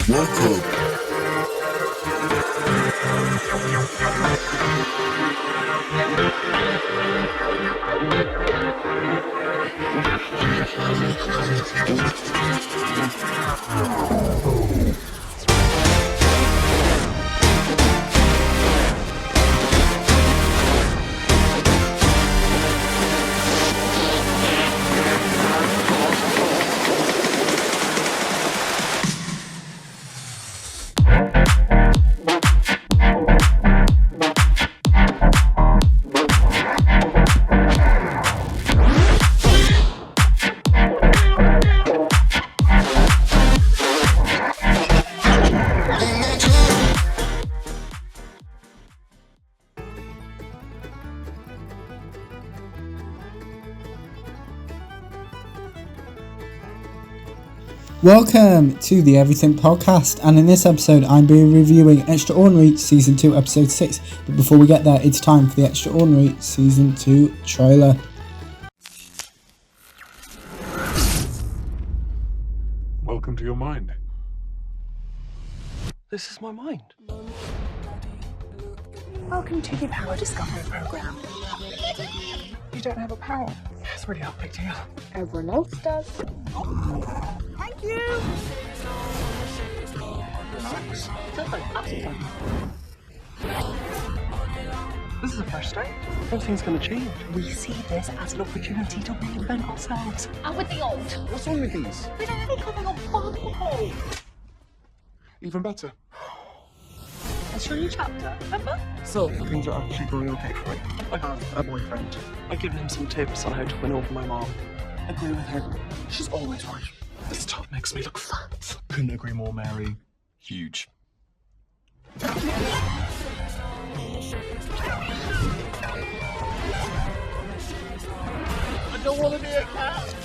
Welcome. Welcome to the Everything Podcast, and in this episode I'm being reviewing Extraordinary Season 2 Episode 6, but before we get there it's time for the Extraordinary Season 2 trailer. Welcome to your mind. This is my mind. Welcome to the Power Discovery Program. You don't have a power. It's really not a big deal. Everyone else does. Thank you! Nice. This is a fresh start. Nothing's going to change. We see this as an opportunity to reinvent ourselves. And with the old. What's wrong with these? We don't have any coming on bubble. Even better. Let's show you a chapter, remember? So, things are actually going okay for me. I have a boyfriend. I've given him some tips on how to win over my mom. Agree with her. She's always right. This top makes me look fat. Couldn't agree more, Mary. Huge. I don't want to be a cat.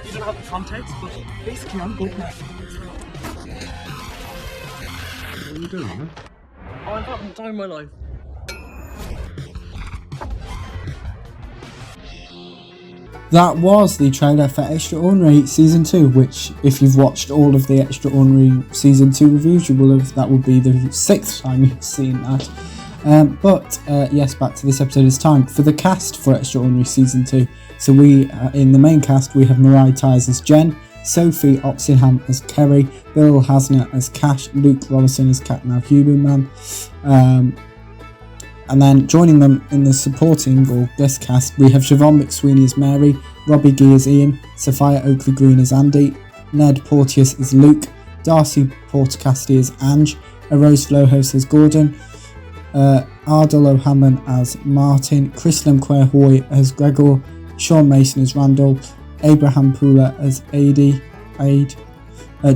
You don't have the context, but basically I'm good now. What are you doing, man? Oh, I'm having the time of my life. That was the trailer for Extraordinary Season 2, which, if you've watched all of the Extraordinary Season 2 reviews, you will have, that will be the 6th time you've seen that. Yes, back to this episode. It's time for the cast for Extraordinary Season 2. So we, in the main cast, we have Mariah Tyres as Jen, Sophie Oxenham as Kerry, Bill Hasner as Cash, Luke Rollison as Cat Now Human Man. And then joining them in the supporting or guest cast, we have Siobhan McSweeney as Mary, Robbie Gee as Ian, Sophia Oakley Green as Andy, Ned Porteous as Luke, Darcy Portcasty as Ange, Rose Flohos as Gordon, Ardal O'Hammond as Martin, Chrislam Quair-Hoy as Gregor, Sean Mason as Randall, Abraham Pooler as Aid,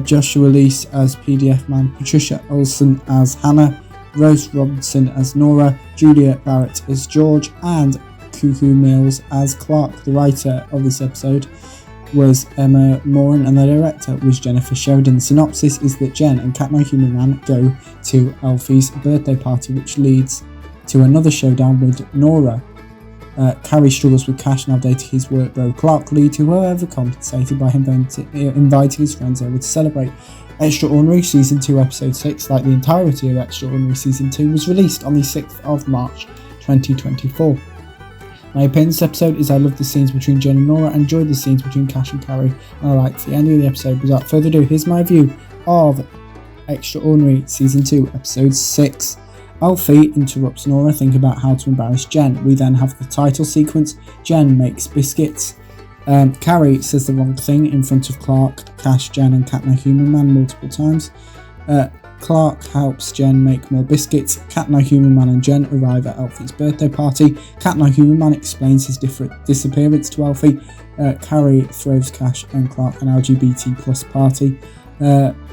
Joshua Leese as PDF Man, Patricia Olsen as Hannah, Rose Robinson as Nora, Julia Barrett as George, and Cuckoo Mills as Clark. The writer of this episode was Emma Moran and the director was Jennifer Sheridan. The synopsis is that Jen and Cat My Human Man go to Alfie's birthday party, which leads to another showdown with Nora. Carrie struggles with Cash, now dating his work bro Clark, lead to whoever compensated by him inviting his friends over to celebrate. Extraordinary Season 2 Episode 6, like the entirety of Extraordinary Season 2, was released on the 6th of March 2024. My opinion of this episode is I love the scenes between Jen and Nora, and enjoyed the scenes between Cash and Carrie, and I liked the ending of the episode. Without further ado, here's my review of Extraordinary Season 2 Episode 6. Alfie interrupts Nora thinking about how to embarrass Jen. We then have the title sequence. Jen makes biscuits. Carrie says the wrong thing in front of Clark, Cash, Jen and Cat My Human Man multiple times. Clark helps Jen make more biscuits. Cat My Human Man and Jen arrive at Alfie's birthday party. Cat My Human Man explains his disappearance to Alfie. Carrie throws Cash and Clark an LGBT plus party.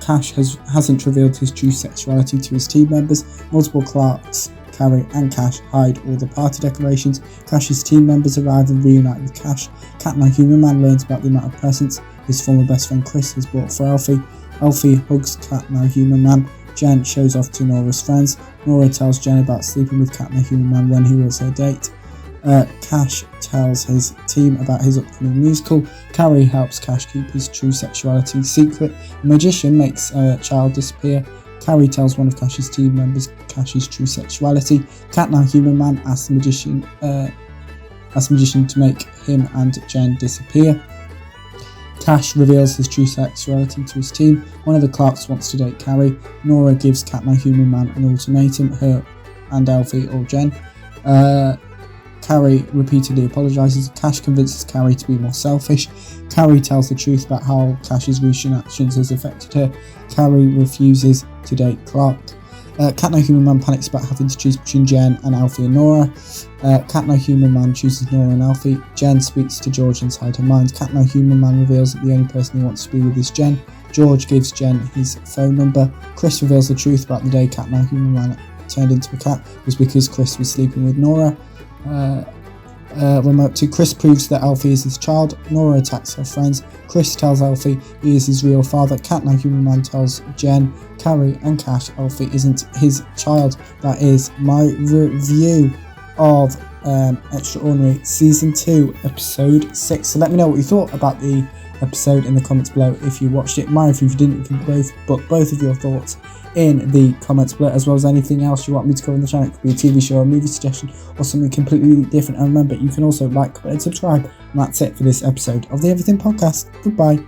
Cash hasn't revealed his true sexuality to his team members. Multiple Clarks, Carrie and Cash hide all the party decorations. Cash's team members arrive and reunite with Cash. Cat My Human Man learns about the amount of presents his former best friend Chris has bought for Alfie. Alfie hugs Cat My Human Man. Jen shows off to Nora's friends. Nora tells Jen about sleeping with Cat My Human Man when he was her date. Cash tells his team about his upcoming musical. Carrie helps Cash keep his true sexuality secret. A magician makes a child disappear. Carrie tells one of Cash's team members Cash's true sexuality. Cat Now Human Man asks the magician to make him and Jen disappear. Cash reveals his true sexuality to his team. One of the Clarks wants to date Carrie. Nora gives Cat Now Human Man an ultimatum, her and Alfie or Jen. Carrie repeatedly apologises. Cash convinces Carrie to be more selfish. Carrie tells the truth about how Cash's recent actions has affected her. Carrie refuses to date Clark. Cat Now Human Man panics about having to choose between Jen and Alfie and Nora. Cat Now Human Man chooses Nora and Alfie. Jen speaks to George inside her mind. Cat Now Human Man reveals that the only person he wants to be with is Jen. George gives Jen his phone number. Chris reveals the truth about the day Cat Now Human Man turned into a cat was because Chris was sleeping with Nora. Remote 2. Chris proves that Alfie is his child. Nora attacks her friends. Chris tells Alfie he is his real father. Cat Now Human Man tells Jen, Carrie and Cash Alfie isn't his child. That is my review of Extraordinary Season 2 Episode 6. So let me know what you thought about the episode in the comments below if you watched it. My review if you didn't, you can put both of your thoughts in the comments below, as well as anything else you want me to cover on the channel. It could be a TV show, a movie suggestion, or something completely different. And remember, you can also like, comment and subscribe. And that's it for this episode of the Everything Podcast. Goodbye.